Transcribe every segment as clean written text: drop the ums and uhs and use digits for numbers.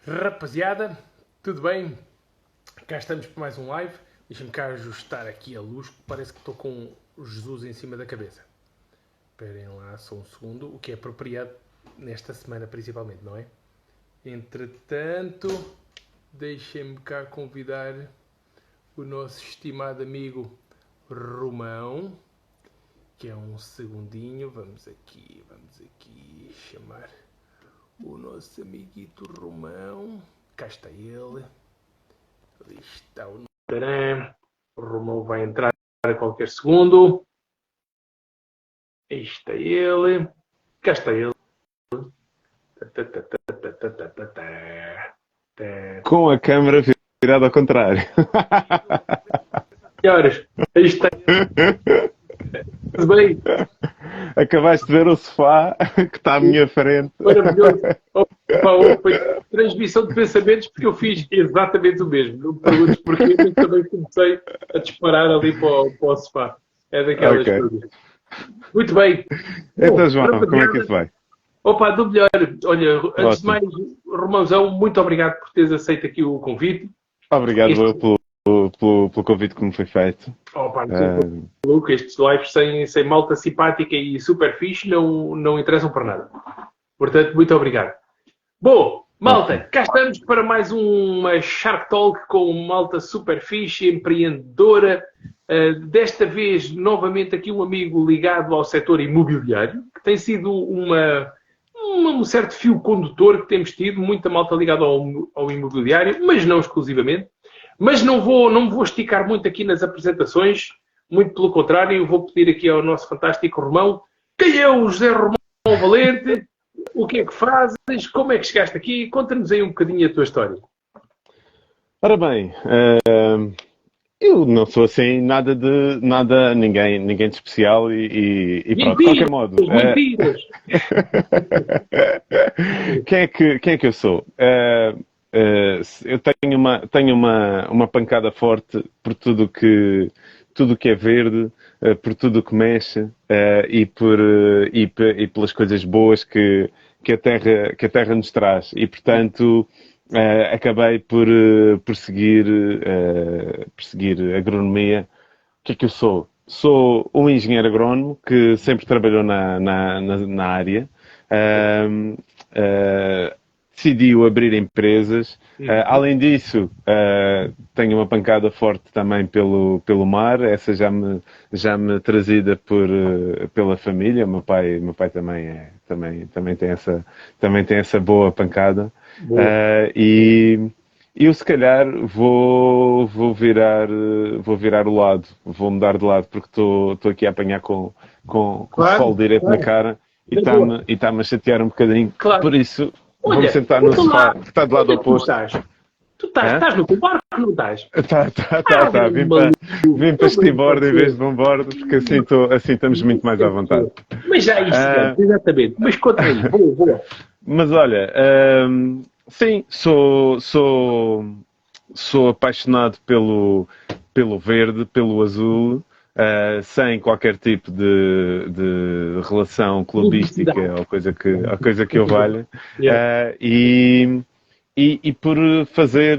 Rapaziada, tudo bem? Cá estamos para mais um live. Deixa-me cá ajustar aqui a luz, que parece que estou com o Jesus em cima da cabeça. Esperem lá só um segundo, o que é apropriado nesta semana principalmente, não é? Entretanto, deixem-me cá convidar o nosso estimado amigo Romão, que é um segundinho. Vamos aqui chamar o nosso amiguito Romão. Cá está ele. Ali está o Taran. O Romão vai entrar a qualquer segundo. Aí está ele. Cá está ele. Com a câmera virada ao contrário. Senhoras, aí está ele. Tudo bem? Acabaste de ver o sofá que está à minha frente. Maravilhoso. Opa, foi transmissão de pensamentos, porque eu fiz exatamente o mesmo. Não me perguntes porquê, mas também comecei a disparar ali para o sofá. É daquelas coisas. Muito bem. Então, João, como é que isso vai? Opa, do melhor. Olha, antes de mais, Romãozão, muito obrigado por teres aceito aqui o convite. Obrigado pelo convite que me foi feito. Opa, Luca, estes lives sem malta simpática e super fixe não interessam para nada. Portanto, muito obrigado. Bom, malta, cá estamos para mais uma Shark Talk com malta super fixe, empreendedora. Desta vez, novamente, aqui um amigo ligado ao setor imobiliário, que tem sido um certo fio condutor que temos tido, muita malta ligada ao imobiliário, mas não exclusivamente. Mas não me vou esticar muito aqui nas apresentações, muito pelo contrário, eu vou pedir aqui ao nosso fantástico Romão, quem é o José Romão Valente? O que é que fazes? Como é que chegaste aqui? Conta-nos aí um bocadinho a tua história. Ora bem, eu não sou assim ninguém de especial e pronto, de qualquer modo. Mentiras! Quem é que eu sou? Eu tenho uma pancada forte por tudo que é verde, por tudo que mexe e pelas coisas boas que a terra nos traz. E, portanto, acabei por seguir agronomia. O que é que eu sou? Sou um engenheiro agrónomo que sempre trabalhou na área. Decidiu abrir empresas. Além disso, tenho uma pancada forte também pelo mar. Essa já me trazida pela família. O meu pai também tem essa boa pancada. E eu se calhar vou virar o lado, vou mudar de lado porque estou aqui a apanhar com o sol direto na cara e está-me a chatear um bocadinho. Claro. Por isso, olha, vou-me sentar no sofá que está do lado oposto. Tu estás no teu barco, não estás? Tá. Vim para este bordo em vez de um bordo, porque assim estamos muito mais à vontade. Mas já é isso, exatamente. Mas conta aí, boa. Mas olha, sim, sou apaixonado pelo verde, pelo azul, sem qualquer tipo de relação clubística ou coisa que eu valha. E por fazer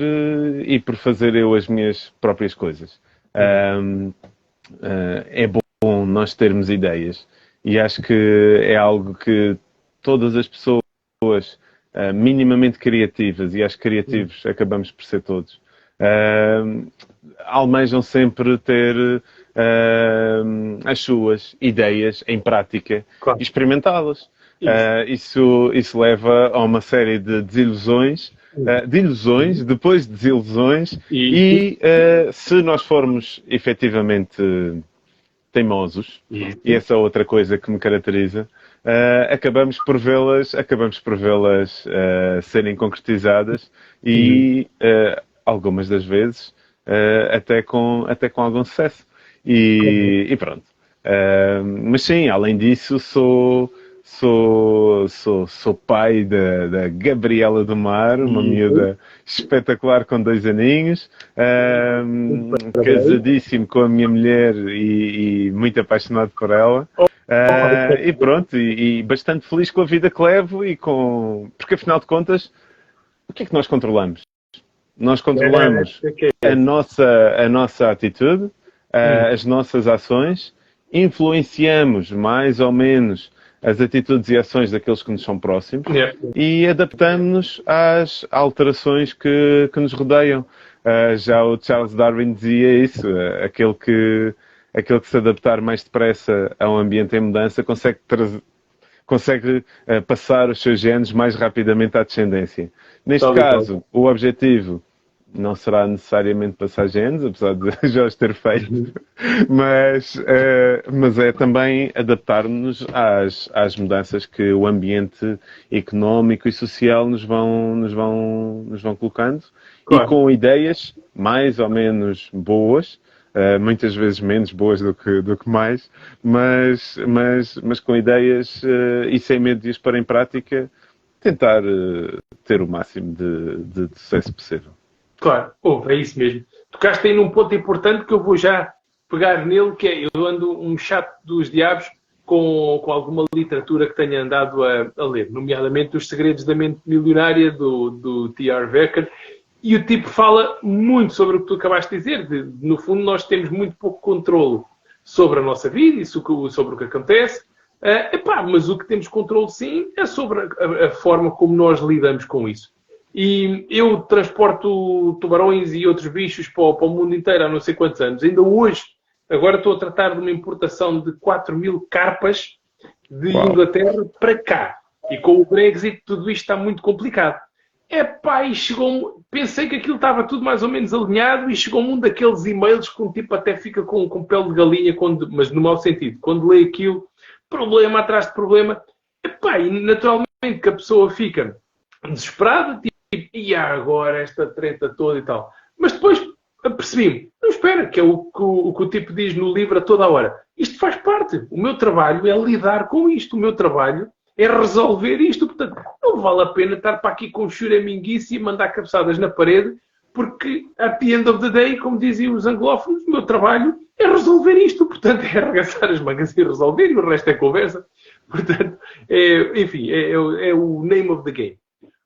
eu as minhas próprias coisas. É bom nós termos ideias e acho que é algo que todas as pessoas minimamente criativas, e acho que criativos acabamos por ser todos, almejam sempre ter as suas ideias em prática e experimentá-las. Isso leva a uma série de desilusões, depois de desilusões, e se nós formos efetivamente teimosos, e essa é outra coisa que me caracteriza, acabamos por vê-las serem concretizadas e algumas das vezes até com algum sucesso. E pronto. Mas sim, além disso, sou pai da Gabriela do Mar, uma miúda espetacular com 2 aninhos, casadíssimo com a minha mulher e muito apaixonado por ela. E pronto, e bastante feliz com a vida que levo porque afinal de contas que é que nós controlamos? Nós controlamos a nossa atitude, as nossas ações, influenciamos mais ou menos as atitudes e ações daqueles que nos são próximos e adaptamos-nos às alterações que nos rodeiam. Já o Charles Darwin dizia isso, aquele que se adaptar mais depressa a um ambiente em mudança consegue passar os seus genes mais rapidamente à descendência. Neste caso, o objetivo não será necessariamente passar genes, apesar de já os ter feito, mas é também adaptar-nos às mudanças que o ambiente económico e social nos vão colocando, e com ideias mais ou menos boas, muitas vezes menos boas do que mais, mas com ideias e sem medo de as pôr em prática, tentar ter o máximo de sucesso possível. Claro, é isso mesmo. Tocaste aí num ponto importante que eu vou já pegar nele, que é, eu ando um chato dos diabos com alguma literatura que tenha andado a ler, nomeadamente Os Segredos da Mente Milionária, do T.R. Becker, e o tipo fala muito sobre o que tu acabaste de dizer. No fundo, nós temos muito pouco controle sobre a nossa vida e sobre o que acontece, mas o que temos controle, sim, é sobre a forma como nós lidamos com isso. E eu transporto tubarões e outros bichos para o mundo inteiro há não sei quantos anos. Ainda hoje, agora estou a tratar de uma importação de 4.000 carpas de Inglaterra para cá. E com o Brexit tudo isto está muito complicado. E chegou-me... Pensei que aquilo estava tudo mais ou menos alinhado e chegou-me um daqueles e-mails que um tipo até fica com pele de galinha, mas no mau sentido. Quando lê aquilo, problema atrás de problema. E naturalmente que a pessoa fica desesperada, tipo, e agora esta treta toda e tal. Mas depois apercebi-me, não espera, que é o que o tipo diz no livro a toda a hora. Isto faz parte. O meu trabalho é lidar com isto. O meu trabalho é resolver isto. Portanto, não vale a pena estar para aqui com churaminguice e mandar cabeçadas na parede, porque, at the end of the day, como diziam os anglófonos, o meu trabalho é resolver isto. Portanto, é arregaçar as mangas e resolver, e o resto é conversa. Portanto, é o name of the game.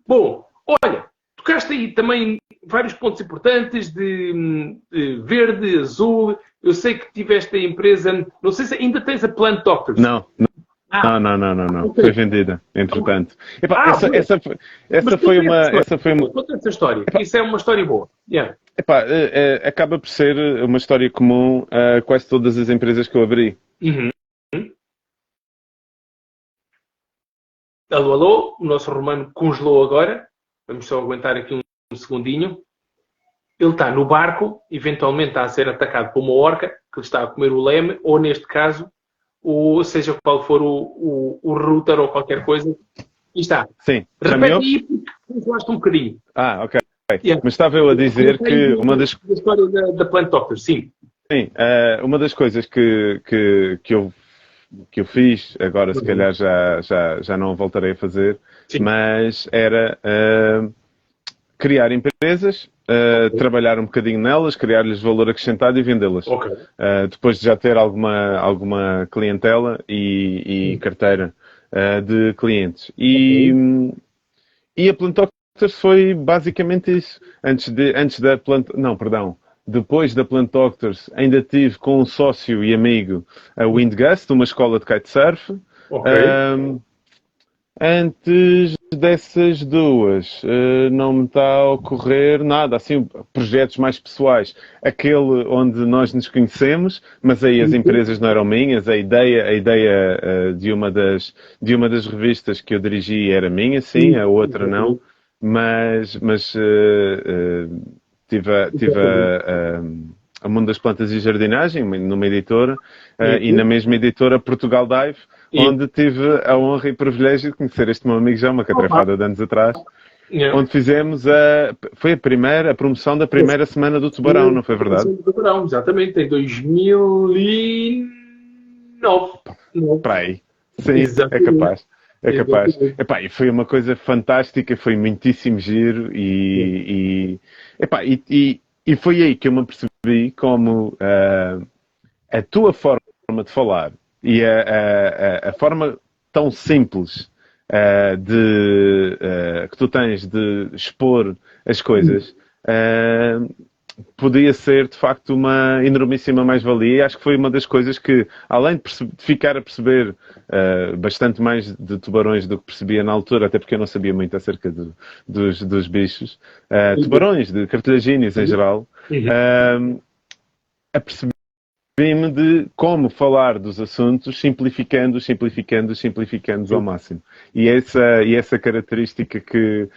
Bom, olha, tocaste aí também vários pontos importantes de verde, azul. Eu sei que tiveste a empresa, não sei se ainda tens a Plant Doctors. Não. Okay. Foi vendida, entretanto. Essa foi uma... Conta essa história. Isso é uma história boa. Yeah. Acaba por ser uma história comum a quase todas as empresas que eu abri. Uhum. Alô, o nosso Romano congelou agora. Vamos só aguentar aqui um segundinho. Ele está no barco, eventualmente está a ser atacado por uma orca que lhe está a comer o leme, ou neste caso, seja qual for o router ou qualquer coisa, e está. Sim. Repete aí porque congelaste um bocadinho. Ok. Yeah. Mas estava eu a dizer que uma das... A história da Plant Doctor, sim. Sim, uma das coisas que eu fiz, agora se calhar já não voltarei a fazer, sim, mas era criar empresas, trabalhar um bocadinho nelas, criar-lhes valor acrescentado e vendê-las. Okay. Depois de já ter alguma clientela e carteira de clientes. E a Plant Doctors foi basicamente isso. Depois da Plant Doctors, ainda tive com um sócio e amigo a Windgust, uma escola de kitesurf. Okay. Antes dessas duas, não me está a ocorrer nada, assim, projetos mais pessoais. Aquele onde nós nos conhecemos, mas aí as empresas não eram minhas, a ideia de uma das revistas que eu dirigi era minha, sim, a outra não, mas tive a Mundo das Plantas e Jardinagem, numa editora, e na mesma editora Portugal Dive, onde tive a honra e privilégio de conhecer este meu amigo já uma catrafada de anos atrás, onde fizemos foi a promoção da primeira semana do Tubarão, não foi verdade? Do Tubarão, exatamente, em 2009. Para aí. Sim, exatamente. É capaz. E foi uma coisa fantástica, foi muitíssimo giro e foi aí que eu me apercebi como a tua forma de falar e a forma tão simples que tu tens de expor as coisas, podia ser, de facto, uma enormíssima mais-valia. Acho que foi uma das coisas que, além de ficar a perceber bastante mais de tubarões do que percebia na altura, até porque eu não sabia muito acerca dos bichos, tubarões, de cartilagíneos em geral, apercebi-me de como falar dos assuntos simplificando-os ao máximo. E essa característica que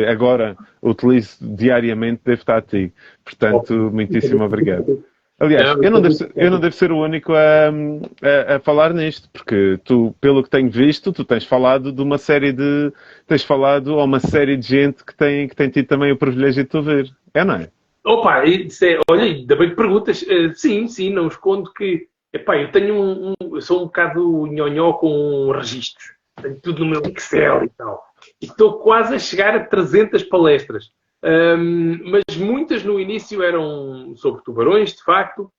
agora utilizo diariamente deve estar a ti. Portanto, muitíssimo obrigado. Aliás, eu não devo ser o único a falar nisto, porque tu, pelo que tenho visto, tu tens falado de uma série de... Tens falado a uma série de gente que tem tido também o privilégio de te ouvir. Não é? Opa, olha, ainda bem que perguntas. Sim, não escondo que... Epá, eu tenho eu sou um bocado nhonhó com registros. Tenho tudo no meu Excel e tal. E estou quase a chegar a 300 palestras. Mas muitas no início eram sobre tubarões, de facto.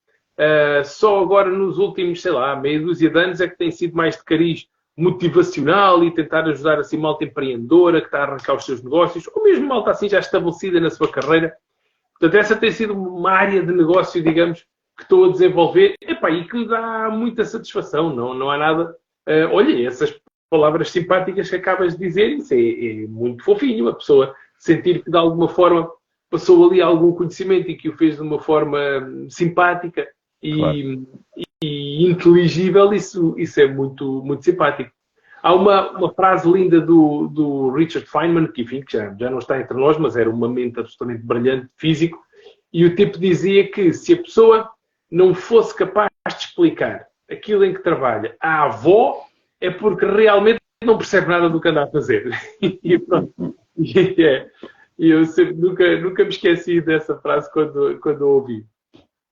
Só agora nos últimos, sei lá, meia dúzia de anos é que tem sido mais de cariz motivacional e tentar ajudar assim malta empreendedora que está a arrancar os seus negócios, ou mesmo malta assim já estabelecida na sua carreira. Portanto, essa tem sido uma área de negócio, digamos, que estou a desenvolver, e que me dá muita satisfação. Não há nada... olha, essas palavras simpáticas que acabas de dizer, isso é muito fofinho, a pessoa sentir que de alguma forma passou ali algum conhecimento e que o fez de uma forma simpática e inteligível, isso é muito, muito simpático. Há uma frase linda do Richard Feynman, que enfim, que já não está entre nós, mas era uma mente absolutamente brilhante, físico, e o tipo dizia que se a pessoa não fosse capaz de explicar aquilo em que trabalha à avó, é porque realmente não percebe nada do que anda a fazer. E pronto. E eu sempre, nunca me esqueci dessa frase quando ouvi.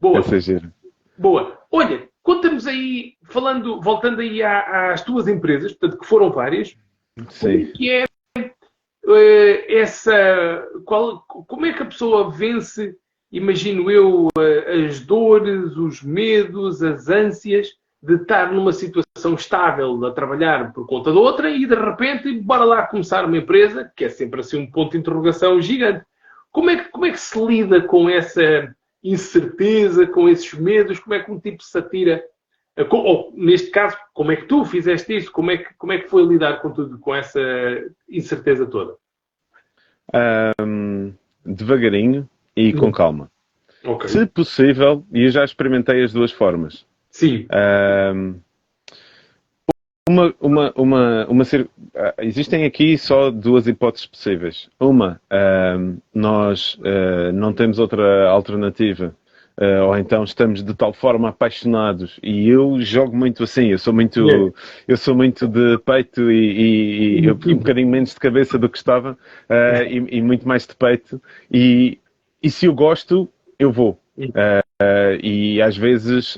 Boa. Boa. Olha, conta-nos aí, voltando aí às tuas empresas, portanto, que foram várias. Sim. Que é como é que a pessoa vence, imagino eu, as dores, os medos, as ânsias de estar numa situação estável a trabalhar por conta de outra e de repente, bora lá começar uma empresa, que é sempre assim um ponto de interrogação gigante. Como é que se lida com essa incerteza, com esses medos? Como é que um tipo se atira? Ou, neste caso, como é que tu fizeste isso? Como é que foi lidar com tudo, com essa incerteza toda? Devagarinho e com calma. Okay. Se possível, e eu já experimentei as duas formas. Sim. Existem aqui só duas hipóteses possíveis. Uma, nós não temos outra alternativa. Ou então estamos de tal forma apaixonados, e eu jogo muito assim, eu sou muito de peito e um bocadinho menos de cabeça do que estava, e muito mais de peito, e se eu gosto, eu vou. E às vezes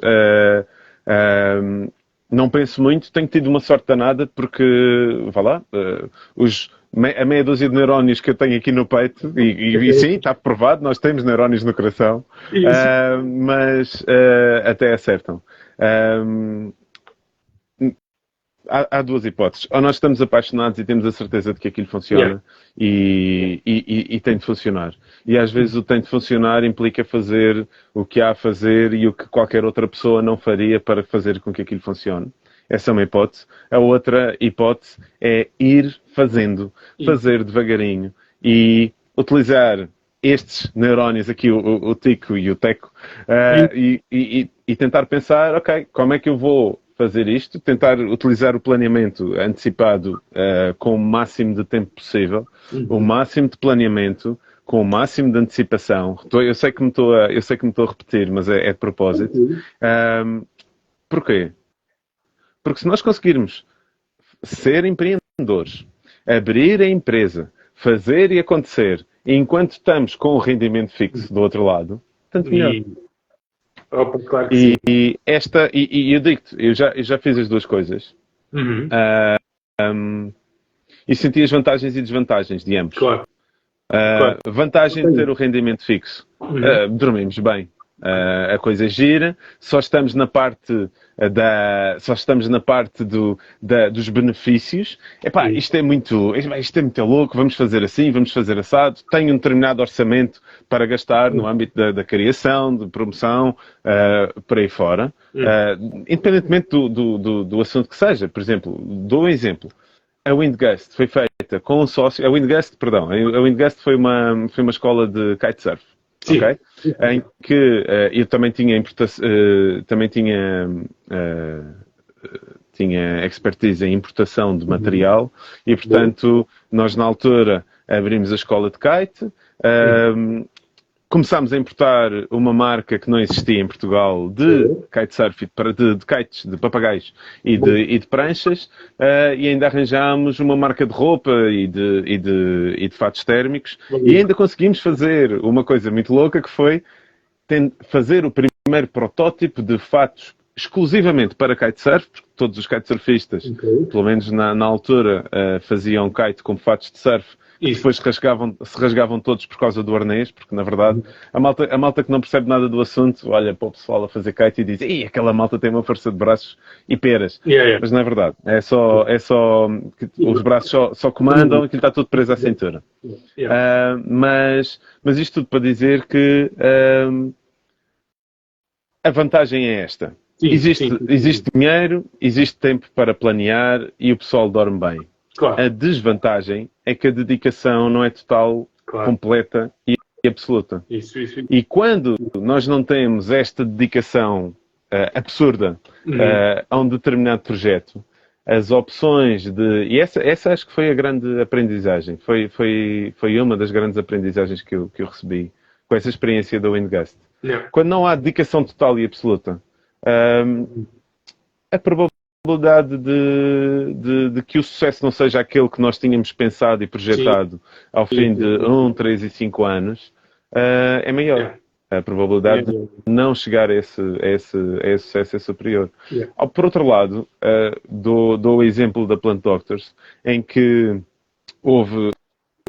não penso muito, tenho tido uma sorte danada porque, vá lá, a meia dúzia de neurónios que eu tenho aqui no peito, e sim, está provado, nós temos neurónios no coração, mas até acertam. Há duas hipóteses. Ou nós estamos apaixonados e temos a certeza de que aquilo funciona e tem de funcionar. E às vezes o tem de funcionar implica fazer o que há a fazer e o que qualquer outra pessoa não faria para fazer com que aquilo funcione. Essa é uma hipótese. A outra hipótese é ir fazendo, fazer devagarinho e utilizar estes neurónios aqui, o Tico e o Teco, e tentar pensar, ok, como é que eu vou fazer isto, tentar utilizar o planeamento antecipado com o máximo de tempo possível, o máximo de planeamento, com o máximo de antecipação. Eu sei que me estou a repetir, mas é de propósito. Porquê? Porque se nós conseguirmos ser empreendedores, abrir a empresa, fazer e acontecer, enquanto estamos com o rendimento fixo do outro lado, tanto melhor. Opa, claro que sim. E eu digo-te, eu já fiz as duas coisas. E senti as vantagens e desvantagens de ambos. Claro. Vantagem de ter o rendimento fixo. Dormimos bem. A coisa gira, só estamos na parte dos benefícios. Epá, isto é muito louco, vamos fazer assim, vamos fazer assado. Tenho um determinado orçamento para gastar no âmbito da criação, de promoção, por aí fora. Independentemente do assunto que seja. Por exemplo, dou um exemplo. A Windgust foi feita com um sócio. A Windgust foi uma escola de kitesurf. Sim. Ok? Em que eu também tinha tinha expertise em importação de material e, portanto, nós na altura abrimos a escola de kite. Começámos a importar uma marca que não existia em Portugal de kitesurf, de kites, de papagaios e de pranchas, e ainda arranjámos uma marca de roupa e de fatos térmicos, e ainda conseguimos fazer uma coisa muito louca, que foi fazer o primeiro protótipo de fatos exclusivamente para kitesurf, porque todos os kitesurfistas, pelo menos na altura, faziam kite com fatos de surf. E depois se rasgavam todos por causa do arnês, porque na verdade a malta que não percebe nada do assunto olha para o pessoal a fazer kite e diz: "Ih, aquela malta tem uma força de braços e peras." Mas não é verdade. É só que os braços só comandam e aquilo está tudo preso à cintura. Mas isto tudo para dizer que a vantagem é esta. Existe dinheiro, existe tempo para planear e o pessoal dorme bem. Claro. A desvantagem é que a dedicação não é total, completa e absoluta. Isso. E quando nós não temos esta dedicação absurda a um determinado projeto, as opções de... E essa acho que foi a grande aprendizagem. Foi uma das grandes aprendizagens que eu recebi com essa experiência da Windgust. Quando não há dedicação total e absoluta, a probabilidade de que o sucesso não seja aquele que nós tínhamos pensado e projetado ao fim de 1, 3 e 5 anos é maior. A probabilidade de não chegar a esse sucesso é superior. Por outro lado, dou o exemplo da Plant Doctors, em que houve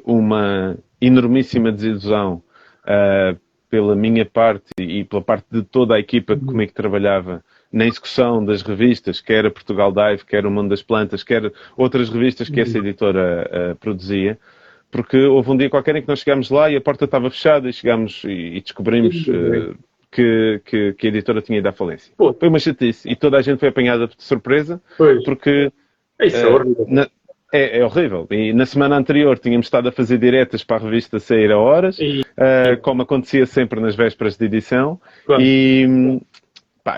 uma enormíssima desilusão pela minha parte e pela parte de toda a equipa que comigo trabalhava na execução das revistas, quer a Portugal Dive, quer o Mundo das Plantas, quer outras revistas que essa editora produzia, porque houve um dia qualquer em que nós chegámos lá e a porta estava fechada e chegámos e descobrimos que a editora tinha ido à falência. Foi uma chatice e toda a gente foi apanhada de surpresa, porque isso é horrível. É horrível. E na semana anterior tínhamos estado a fazer diretas para a revista sair a horas, como acontecia sempre nas vésperas de edição, e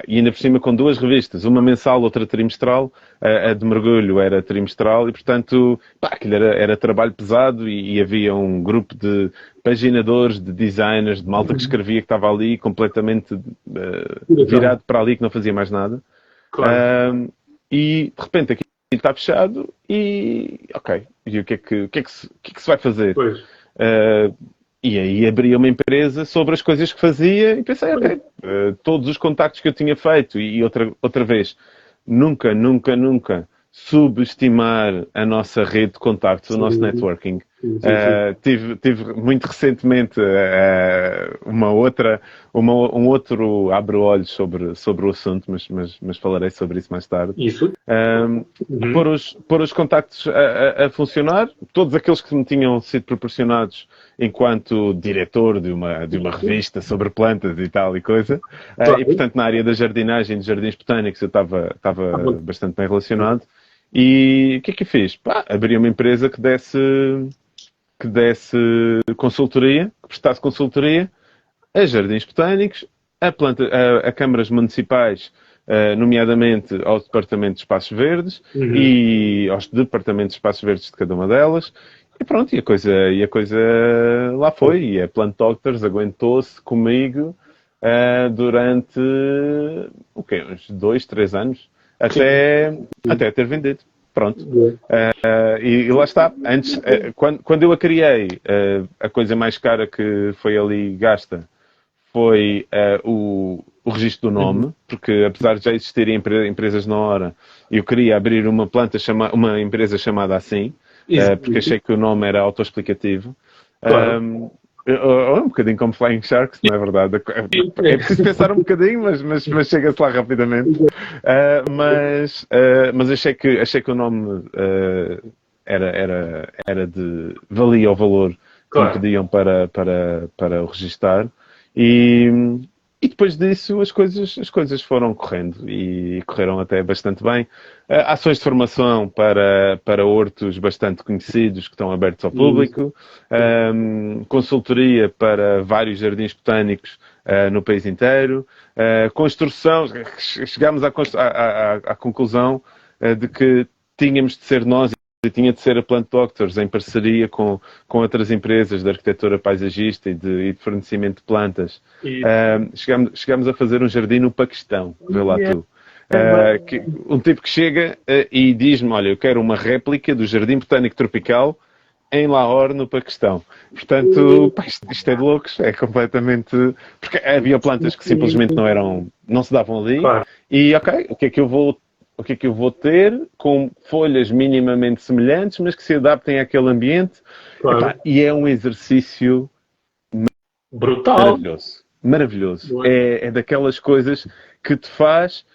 ainda por cima com 2 revistas, uma mensal, outra trimestral. A de mergulho era trimestral e, portanto, aquilo era trabalho pesado e havia um grupo de paginadores, de designers, de malta que escrevia, que estava ali completamente virado para ali, que não fazia mais nada. E, de repente, aquilo está fechado e, ok, e o que é que se vai fazer? E aí abri uma empresa sobre as coisas que fazia e pensei, ok, todos os contactos que eu tinha feito e outra vez, nunca subestimar a nossa rede de contactos, o nosso networking. Tive muito recentemente um outro abre-olhos sobre o assunto, mas falarei sobre isso mais tarde. Pôr os contactos a funcionar, todos aqueles que me tinham sido proporcionados enquanto diretor de uma revista sobre plantas e tal e coisa. E, portanto, na área da jardinagem, de jardins botânicos, eu estava bastante bem relacionado. E o que é que eu fiz? Abri uma empresa que desse consultoria, que prestasse consultoria a jardins botânicos, a câmaras municipais, nomeadamente ao Departamento de Espaços Verdes e aos departamentos de Espaços Verdes de cada uma delas. E pronto, e a coisa lá foi. E a Plant Doctors aguentou-se comigo durante uns 2, 3 anos, até ter vendido. Pronto. E lá está. Antes, quando eu a criei, a coisa mais cara que foi ali gasta foi o registro do nome, porque apesar de já existirem empresas na hora, eu queria abrir uma empresa chamada assim, porque achei que o nome era autoexplicativo. Um bocadinho como Flying Sharks, não é verdade? É preciso pensar um bocadinho, mas chega-se lá rapidamente. Mas achei que o nome era de... valia o valor que me Claro. pediam para o registar. E depois disso as coisas foram correndo e correram até bastante bem. Ações de formação para hortos bastante conhecidos que estão abertos ao público. Consultoria para vários jardins botânicos no país inteiro. Construção, chegámos à conclusão de que tínhamos de ser nós e tinha de ser a Plant Doctors em parceria com outras empresas de arquitetura paisagista e de fornecimento de plantas. Chegámos a fazer um jardim no Paquistão, vê lá tu. Um tipo que chega e diz-me, olha, eu quero uma réplica do Jardim Botânico Tropical em Lahore, no Paquistão. Portanto, pá, isto é de loucos, é completamente... Porque havia plantas que simplesmente não se davam ali. Claro. E, ok, o que é que eu vou ter com folhas minimamente semelhantes, mas que se adaptem àquele ambiente? Claro. Epá, e é um exercício brutal. Maravilhoso. É daquelas coisas que te faz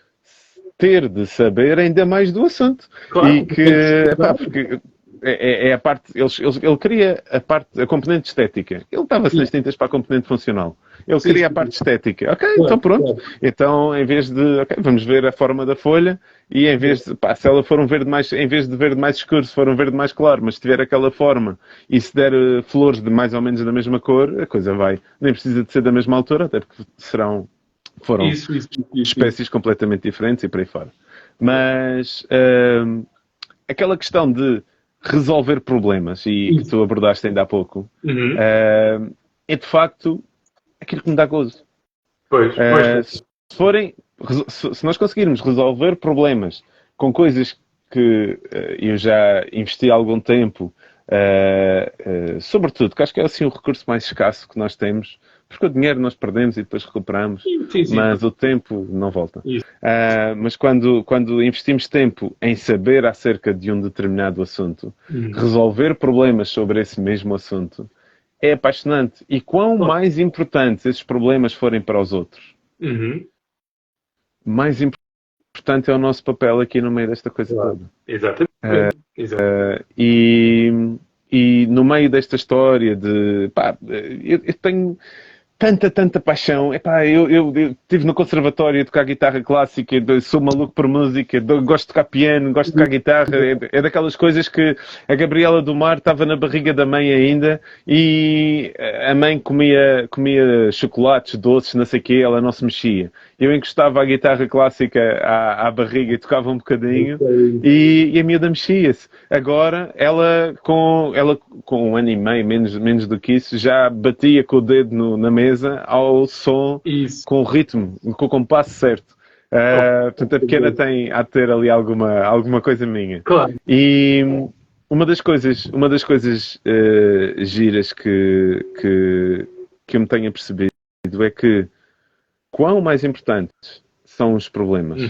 ter de saber ainda mais do assunto. Claro. E que, epá, porque é a parte, ele queria a componente estética. Ele estava-se nas tintas para a componente funcional. Ele queria a parte estética. Ok, então pronto. Então, em vez de, vamos ver a forma da folha e em vez de, se ela for um verde mais, em vez de verde mais escuro, se for um verde mais claro, mas se tiver aquela forma e se der flores de mais ou menos da mesma cor, a coisa vai. Nem precisa de ser da mesma altura, até porque foram espécies completamente diferentes e por aí fora. Mas aquela questão de resolver problemas, e que tu abordaste ainda há pouco, é de facto aquilo que me dá gozo. Se nós conseguirmos resolver problemas com coisas que eu já investi há algum tempo, sobretudo, que acho que é assim o recurso mais escasso que nós temos, porque o dinheiro nós perdemos e depois recuperamos, mas o tempo não volta. Mas quando investimos tempo em saber acerca de um determinado assunto, resolver problemas sobre esse mesmo assunto, é apaixonante. E quão mais importantes esses problemas forem para os outros, mais importante é o nosso papel aqui no meio desta coisa toda. Exatamente. E no meio desta história de... eu tenho tanta paixão. Eu estive no conservatório a tocar guitarra clássica, sou maluco por música, gosto de tocar piano, gosto de tocar guitarra. É daquelas coisas que a Gabriela do Mar estava na barriga da mãe ainda e a mãe comia chocolates, doces, não sei o quê, ela não se mexia. Eu encostava a guitarra clássica à barriga e tocava um bocadinho e a miúda mexia-se. Agora, ela com um ano e meio, menos do que isso, já batia com o dedo na mesa ao som, com o ritmo, com o compasso certo. Portanto, a pequena há de ter ali alguma coisa minha. Claro. E uma das coisas giras que eu me tenho percebido é que quão mais importantes são os problemas,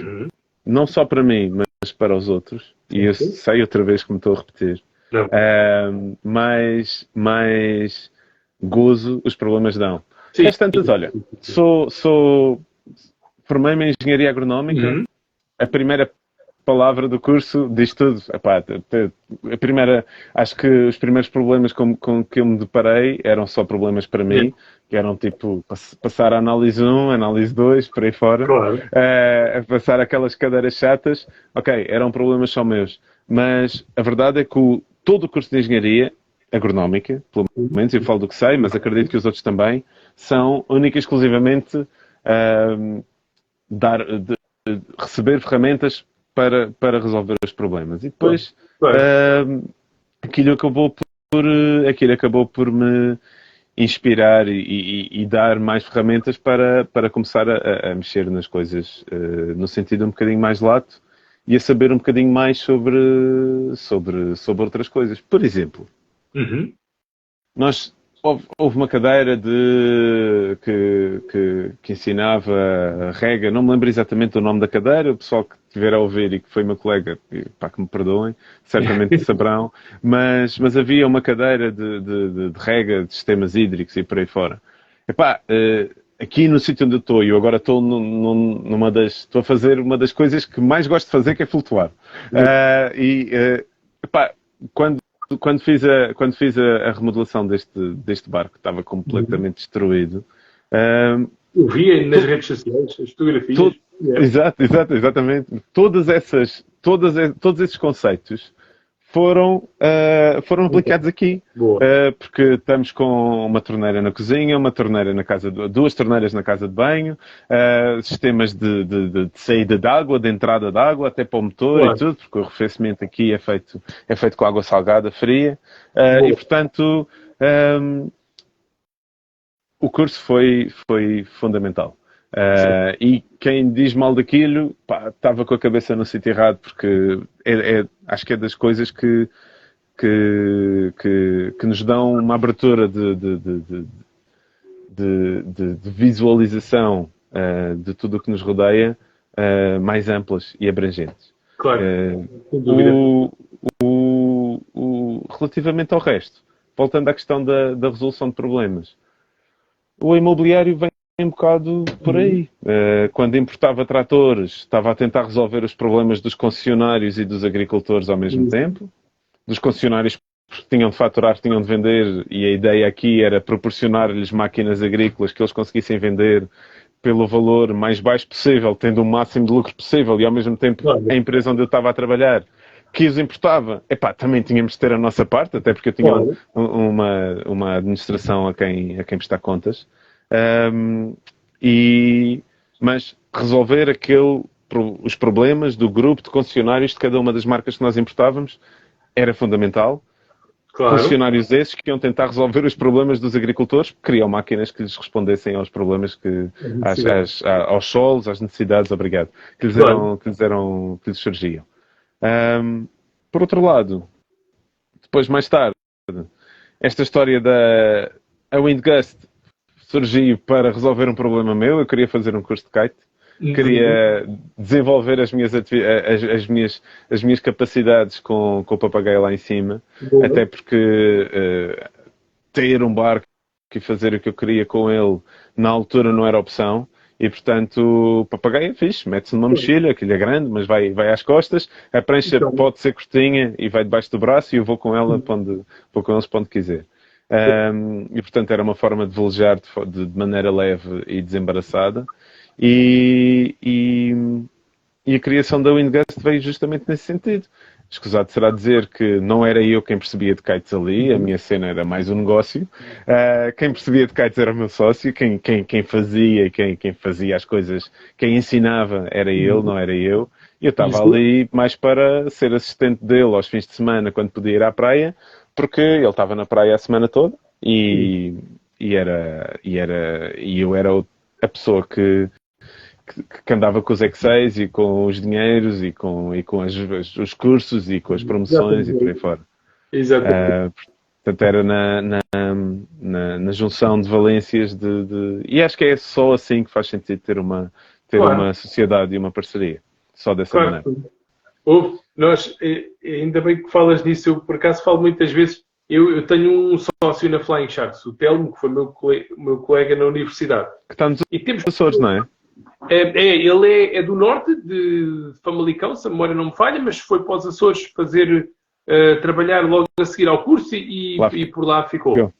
não só para mim, mas para os outros, e eu sei outra vez que me estou a repetir, mais gozo os problemas dão. Às tantas, olha, formei-me em Engenharia Agronómica, a primeira palavra do curso diz tudo. Acho que os primeiros problemas com que eu me deparei eram só problemas para mim, que eram tipo passar a análise 1, análise 2, por aí fora, passar aquelas cadeiras chatas, eram problemas só meus. Mas a verdade é que todo o curso de Engenharia Agronómica, pelo menos eu falo do que sei, mas acredito que os outros também, são única e exclusivamente receber ferramentas para resolver os problemas. E depois aquilo acabou por me inspirar e dar mais ferramentas para começar a mexer nas coisas no sentido um bocadinho mais lato e a saber um bocadinho mais sobre outras coisas. Por exemplo, nós houve uma cadeira que ensinava rega, não me lembro exatamente o nome da cadeira, o pessoal que estiver a ouvir e que foi meu colega, pá, que me perdoem, certamente saberão, mas havia uma cadeira de rega, de sistemas hídricos e por aí fora. Epá, aqui no sítio onde eu estou, eu agora estou estou a fazer uma das coisas que mais gosto de fazer, que é flutuar. Epá, quando fiz a remodelação deste barco, que estava completamente destruído. Eu vi nas redes sociais as fotografias. Exatamente. Todos esses conceitos foram aplicados aqui. Porque estamos com uma torneira na cozinha, duas torneiras na casa de banho, sistemas de saída de água, de entrada de água, até para o motor e tudo, porque o arrefecimento aqui é feito com água salgada, fria. E, portanto, o curso foi fundamental. E quem diz mal daquilo, pá, estava com a cabeça no sítio errado, porque acho que é das coisas que nos dão uma abertura de visualização de tudo o que nos rodeia, mais amplas e abrangentes. Claro, sem dúvida. Relativamente ao resto, voltando à questão da resolução de problemas, o imobiliário vem um bocado por aí. Quando importava tratores, estava a tentar resolver os problemas dos concessionários e dos agricultores ao mesmo tempo. Dos concessionários que tinham de faturar, tinham de vender, e a ideia aqui era proporcionar-lhes máquinas agrícolas que eles conseguissem vender pelo valor mais baixo possível, tendo o máximo de lucro possível, e ao mesmo tempo a empresa onde eu estava a trabalhar, que os importava, também tínhamos de ter a nossa parte, até porque eu tinha uma administração a quem prestar contas. Mas resolver os problemas do grupo de concessionários de cada uma das marcas que nós importávamos era fundamental. Claro. Funcionários esses que iam tentar resolver os problemas dos agricultores, criam máquinas que lhes respondessem aos problemas aos solos, às necessidades, que lhes surgiam. Por outro lado, depois mais tarde, esta história a Windgust surgiu para resolver um problema meu. Eu queria fazer um curso de kite. Queria desenvolver as minhas capacidades com o papagaio lá em cima. Até porque ter um barco e fazer o que eu queria com ele na altura não era opção. E, portanto, o papagaio é fixe. Mete-se numa mochila, aquilo é grande, mas vai às costas. A prancha pode ser curtinha e vai debaixo do braço, e eu vou com eles para onde quiser. E, portanto, era uma forma de velejar de maneira leve e desembaraçada. E a criação da Windgust veio justamente nesse sentido. Escusado será dizer que não era eu quem percebia de kites ali, a minha cena era mais um negócio. Quem percebia de kites era o meu sócio, quem fazia as coisas, quem ensinava era ele, não era eu. E eu estava ali mais para ser assistente dele aos fins de semana, quando podia ir à praia, porque ele estava na praia a semana toda e eu era a pessoa que andava com os Excels e com os dinheiros e com os cursos e com as promoções e por aí fora. Exatamente. Portanto, era na junção de valências e acho que é só assim que faz sentido ter uma sociedade e uma parceria. Só dessa maneira. Ainda bem que falas disso. Eu, por acaso, falo muitas vezes. Eu tenho um sócio na Flying Sharks, o Telmo, que foi meu colega na universidade. Que está nos Açores, não é? Ele é do norte, de Famalicão, se a memória não me falha, mas foi para os Açores trabalhar logo a seguir ao curso e por lá ficou.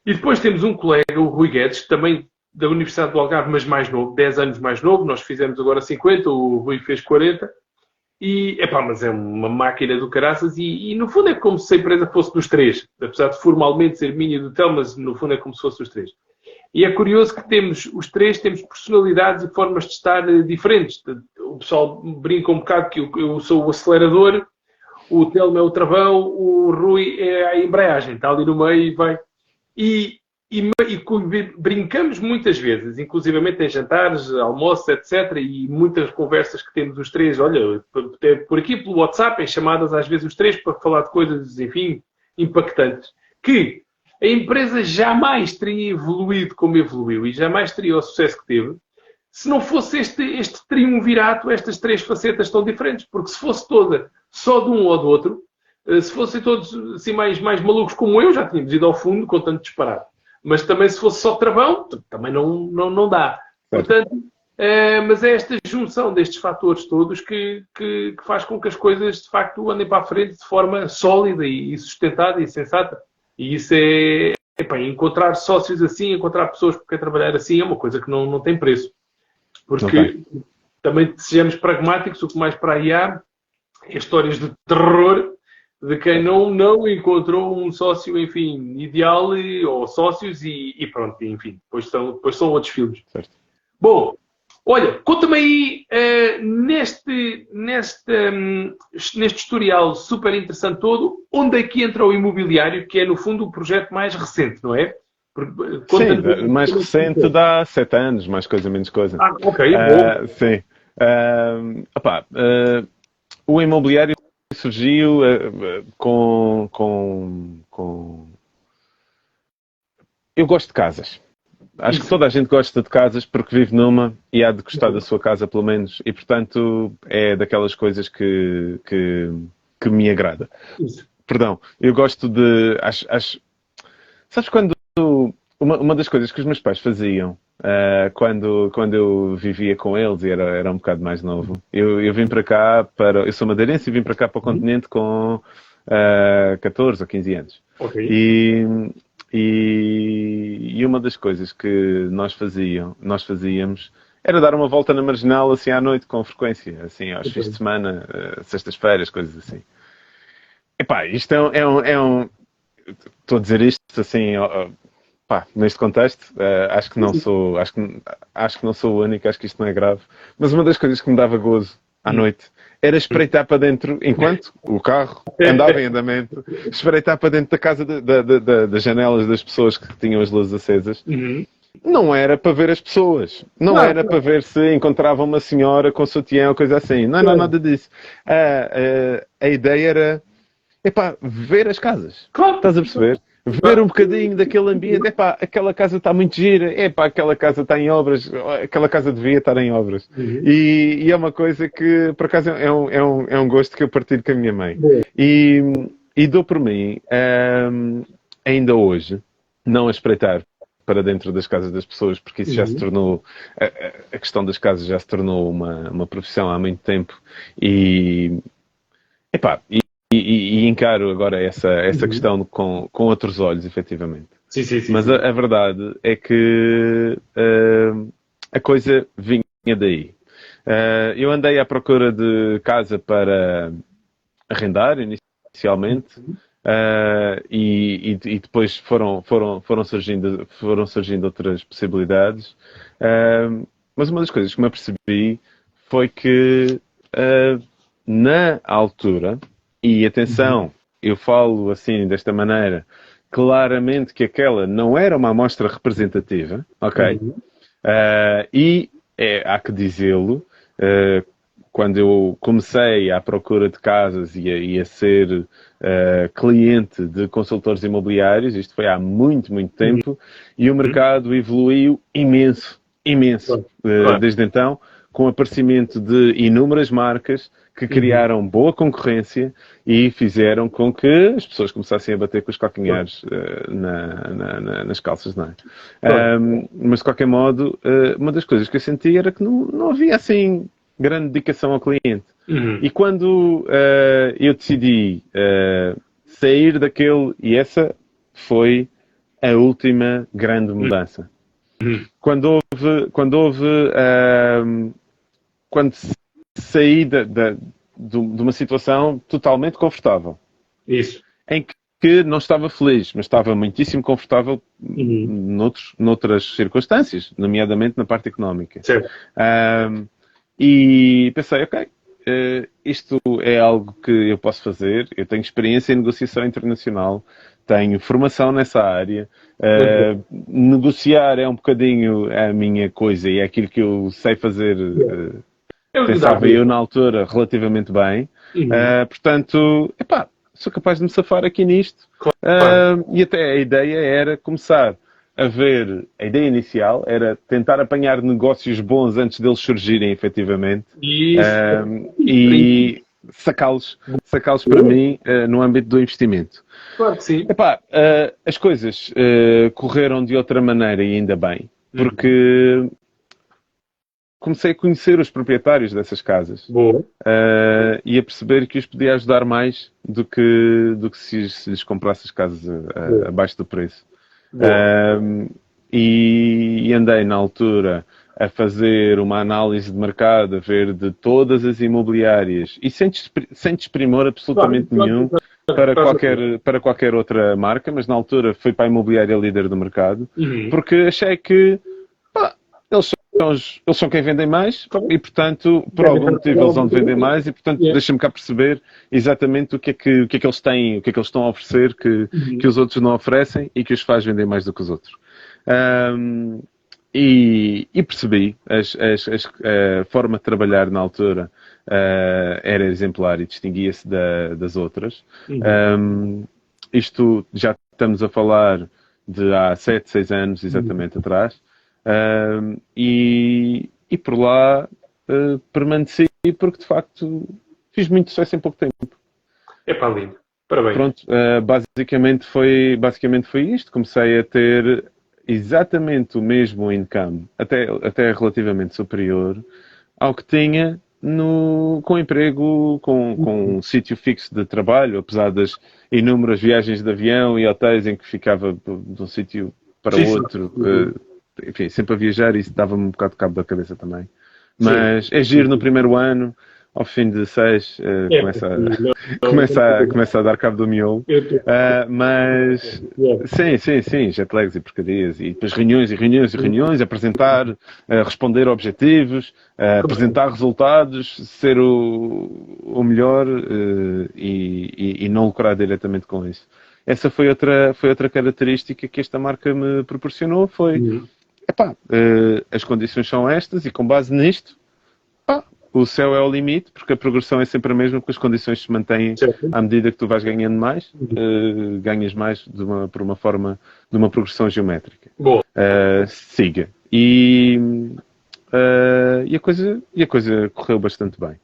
E depois temos um colega, o Rui Guedes, também da Universidade do Algarve, mas mais novo, 10 anos mais novo. Nós fizemos agora 50, o Rui fez 40. Mas é uma máquina do caraças e no fundo é como se a empresa fosse dos três. Apesar de formalmente ser minha e do Tel, mas no fundo é como se fosse dos três. E é curioso que os três temos personalidades e formas de estar diferentes. O pessoal brinca um bocado que eu sou o acelerador, o Telmo é o travão, o Rui é a embreagem, está ali no meio e vai. E brincamos muitas vezes, inclusivamente em jantares, almoços, etc. E muitas conversas que temos os três, olha, por aqui pelo WhatsApp, em chamadas às vezes os três para falar de coisas, enfim, impactantes. Que a empresa jamais teria evoluído como evoluiu e jamais teria o sucesso que teve se não fosse este triunvirato, estas três facetas tão diferentes. Porque se fosse toda só de um ou do outro, se fossem todos assim mais malucos como eu, já tínhamos ido ao fundo com tanto disparado. Mas também se fosse só travão, também não dá. Portanto, mas é esta junção destes fatores todos que faz com que as coisas de facto andem para a frente de forma sólida e sustentada e sensata. E isso encontrar sócios assim, encontrar pessoas que querem trabalhar assim é uma coisa que não tem preço. Porque também sejamos pragmáticos, o que mais para aí há é histórias de terror de quem não encontrou um sócio, enfim, ideal ou sócios e pronto, enfim, depois são outros filmes. Certo. Bom, olha, conta-me aí neste historial super interessante todo, onde é que entra o imobiliário, que é no fundo o projeto mais recente, não é? Sim, mais recente dá 7 anos, mais coisa, menos coisa. Ok, bom. Sim. O imobiliário surgiu com... Eu gosto de casas. Acho que toda a gente gosta de casas porque vive numa e há de gostar da sua casa, pelo menos. E, portanto, é daquelas coisas que me agrada. Isso. Perdão, eu gosto de... Sabes quando... Uma das coisas que os meus pais faziam quando eu vivia com eles e era um bocado mais novo, eu vim para cá, eu sou madeirense e vim para cá para o continente com 14 ou 15 anos. Okay. E uma das coisas que nós fazíamos era dar uma volta na Marginal assim à noite com frequência, assim aos fins de semana, sextas-feiras, coisas assim. Epá, isto estou a dizer isto assim, neste contexto, acho que não sou o único, acho que isto não é grave. Mas uma das coisas que me dava gozo à noite era espreitar para dentro, enquanto o carro andava em andamento, espreitar para dentro da casa, das janelas das pessoas que tinham as luzes acesas. Não era para ver as pessoas. Não era para ver se encontrava uma senhora com sutiã ou coisa assim. Não, nada disso. A ideia era ver as casas. Claro. Estás a perceber? Ver um bocadinho daquele ambiente. Aquela casa está muito gira. Aquela casa está em obras. Aquela casa devia estar em obras. E é uma coisa que, por acaso, é um gosto que eu partilho com a minha mãe. E dou por mim, ainda hoje, não a espreitar para dentro das casas das pessoas, porque isso já se tornou... A questão das casas já se tornou uma profissão há muito tempo. E encaro agora essa questão com outros olhos, efetivamente. Sim. Mas a verdade é que a coisa vinha daí. Eu andei à procura de casa para arrendar, inicialmente, e depois foram surgindo outras possibilidades. Mas uma das coisas que me apercebi foi que, na altura... E atenção, eu falo assim, desta maneira, claramente que aquela não era uma amostra representativa, ok? Há que dizê-lo, quando eu comecei à procura de casas e a ser cliente de consultores imobiliários, isto foi há muito tempo, e o mercado evoluiu imenso, desde então, com o aparecimento de inúmeras marcas que criaram boa concorrência e fizeram com que as pessoas começassem a bater com os calcanhares nas calças, não é? Mas, de qualquer modo, uma das coisas que eu senti era que não havia, assim, grande dedicação ao cliente. E quando eu decidi sair daquele... E essa foi a última grande mudança. Quando saí de uma situação totalmente confortável. Isso. Em que não estava feliz, mas estava muitíssimo confortável noutras circunstâncias, nomeadamente na parte económica. Certo. E pensei, ok, isto é algo que eu posso fazer, eu tenho experiência em negociação internacional, tenho formação nessa área, negociar é um bocadinho a minha coisa e é aquilo que eu sei fazer, pensava eu na altura, relativamente bem. Portanto, sou capaz de me safar aqui nisto. E até a ideia era começar a ver, a ideia inicial era tentar apanhar negócios bons antes deles surgirem efetivamente. E sacá-los para mim no âmbito do investimento. Claro que sim. Epá, as coisas correram de outra maneira e ainda bem, porque comecei a conhecer os proprietários dessas casas. Boa. E a perceber que os podia ajudar mais do que se lhes comprasse as casas abaixo do preço. E andei na altura a fazer uma análise de mercado, a ver de todas as imobiliárias e sem desprimor absolutamente nenhum para qualquer outra marca, mas na altura fui para a imobiliária líder do mercado, porque achei que eles são quem vendem mais e, portanto, por algum motivo eles vão vender mais e, portanto, deixa-me cá perceber exatamente o que é que eles têm, o que é que eles estão a oferecer que os outros não oferecem e que os faz vender mais do que os outros. E percebi a forma de trabalhar na altura era exemplar e distinguia-se das outras. Isto já estamos a falar de há 7, 6 anos exatamente atrás. E por lá permaneci porque de facto fiz muito sucesso em pouco tempo. É pá, lindo. Parabéns. Pronto, basicamente foi isto. Comecei a ter exatamente o mesmo income, até relativamente superior ao que tinha com emprego, com um sítio fixo de trabalho, apesar das inúmeras viagens de avião e hotéis em que ficava de um sítio para outro. Enfim, sempre a viajar e isso dava-me um bocado de cabo da cabeça também. Mas é giro no primeiro ano, ao fim de 6, começa a dar cabo do miolo. Mas, sim, jet lags e porcarias. E depois reuniões, apresentar, responder a objetivos, apresentar resultados, ser o melhor e não lucrar diretamente com isso. Essa foi outra característica que esta marca me proporcionou, as condições são estas e com base nisto, o céu é o limite, porque a progressão é sempre a mesma, porque as condições se mantêm à medida que tu vais ganhando mais, ganhas mais por uma forma de uma progressão geométrica. Boa. Siga. E a coisa correu bastante bem.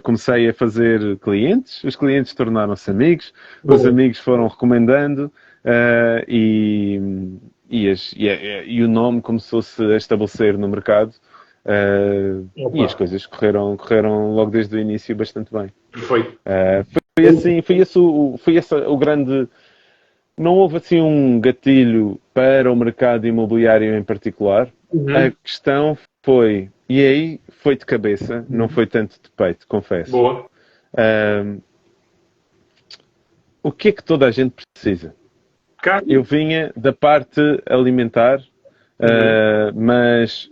Comecei a fazer clientes, os clientes tornaram-se amigos, os amigos foram recomendando e o nome começou-se a estabelecer no mercado e as coisas correram logo desde o início bastante bem. Perfeito. Foi esse o grande... Não houve assim um gatilho para o mercado imobiliário em particular. A questão foi... E aí foi de cabeça, não foi tanto de peito, confesso. Boa. O que é que toda a gente precisa? Eu vinha da parte alimentar, mas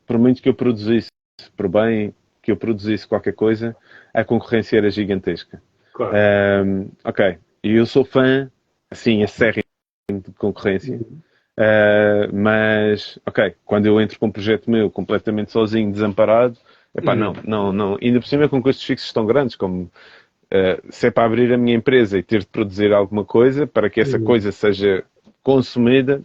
por muito que eu produzisse, por bem que eu produzisse qualquer coisa, a concorrência era gigantesca. Claro. E eu sou fã, assim, acérrimo de concorrência. Mas, quando eu entro com um projeto meu completamente sozinho, desamparado, não. Ainda por cima com custos fixos tão grandes como se é para abrir a minha empresa e ter de produzir alguma coisa para que essa coisa seja consumida,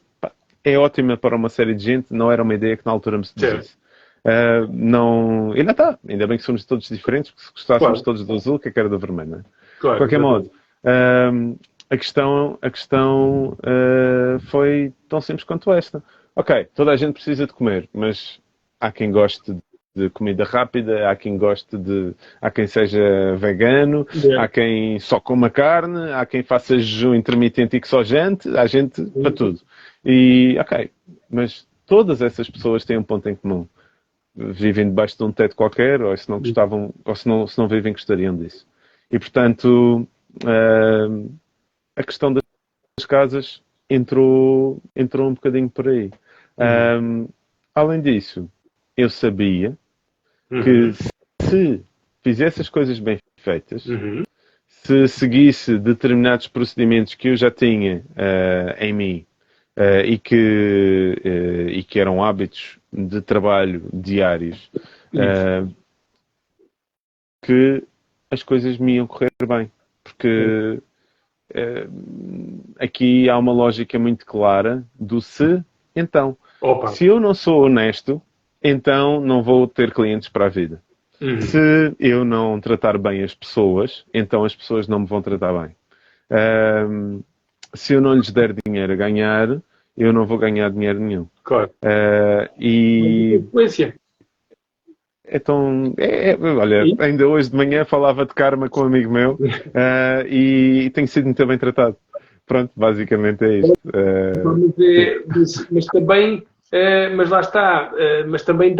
é ótima para uma série de gente, não era uma ideia que na altura me seduzisse. Ainda está, ainda bem que somos todos diferentes, porque se gostássemos todos do azul, que era do vermelho, não é? Claro, de qualquer modo, a questão foi tão simples quanto esta. Toda a gente precisa de comer, mas há quem goste de comida rápida, há quem seja vegano, há quem só coma carne, há quem faça jejum intermitente e que só jante, há gente para tudo. E, mas todas essas pessoas têm um ponto em comum. Vivem debaixo de um teto qualquer, ou se não gostavam, ou se não vivem, gostariam disso. E, portanto, a questão das casas entrou um bocadinho por aí. Além disso, eu sabia que se fizesse as coisas bem feitas, se seguisse determinados procedimentos que eu já tinha em mim e que eram hábitos de trabalho diários, que as coisas me iam correr bem. porque aqui há uma lógica muito clara do se, então. Opa. Se eu não sou honesto, então não vou ter clientes para a vida. Se eu não tratar bem as pessoas, então as pessoas não me vão tratar bem. Se eu não lhes der dinheiro a ganhar, eu não vou ganhar dinheiro nenhum. Claro. E Influência. então, olha, ainda hoje de manhã falava de karma com um amigo meu e tenho sido muito bem tratado. Pronto, basicamente é isto. Mas também, mas lá está, mas também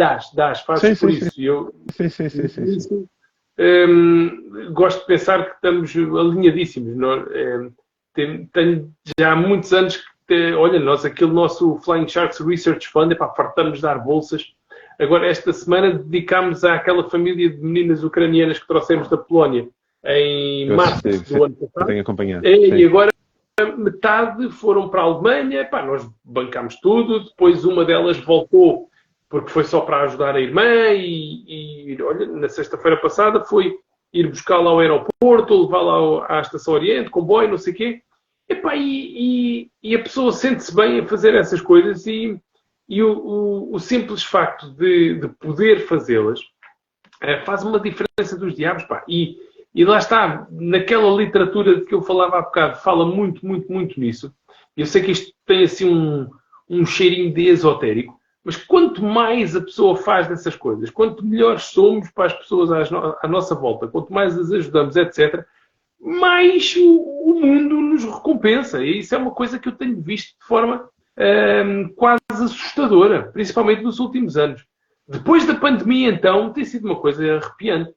fazes sim, por sim, isso. sim. Eu, Sim. gosto de pensar que estamos alinhadíssimos. Tenho já há muitos anos que, olha, aquele nosso Flying Sharks Research Fund, fartamos de dar bolsas. Agora, esta semana, dedicámos àquela família de meninas ucranianas que trouxemos da Polónia em março do ano passado. Tenho acompanhado. E agora, metade foram para a Alemanha. Nós bancámos tudo. Depois, uma delas voltou porque foi só para ajudar a irmã. E olha, na sexta-feira passada, foi ir buscá-la ao aeroporto, levá-la à Estação Oriente, comboio, não sei o quê. E a pessoa sente-se bem a fazer essas coisas e o simples facto de poder fazê-las faz uma diferença dos diabos. E lá está, naquela literatura de que eu falava há bocado, fala muito, muito, muito nisso. Eu sei que isto tem assim um cheirinho de esotérico, mas quanto mais a pessoa faz dessas coisas, quanto melhores somos para as pessoas à nossa volta, quanto mais as ajudamos, etc., mais o mundo nos recompensa. E isso é uma coisa que eu tenho visto de forma quase assustadora, principalmente nos últimos anos. Depois da pandemia, então, tem sido uma coisa arrepiante.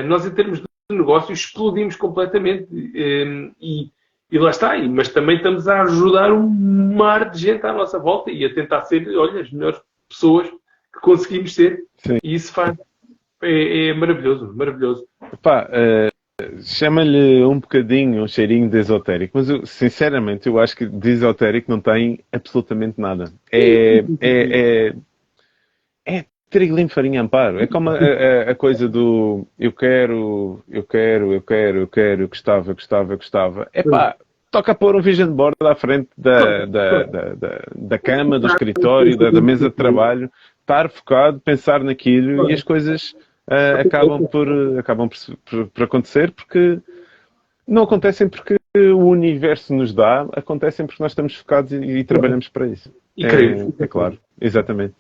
Nós, em termos de negócio, explodimos completamente e lá está. Mas também estamos a ajudar um mar de gente à nossa volta e a tentar ser, olha, as melhores pessoas que conseguimos ser. Sim. E isso é maravilhoso, maravilhoso. Chama-lhe um bocadinho, um cheirinho de esotérico, mas sinceramente eu acho que de esotérico não tem absolutamente nada. É trigo limpo, farinha amparo. É como a coisa do eu quero, gostava. Toca pôr um vision board à frente da cama, do escritório, da mesa de trabalho, estar focado, pensar naquilo e as coisas acabam por acontecer porque não acontecem porque o universo nos dá, acontecem porque nós estamos focados e trabalhamos para isso. É claro, exatamente.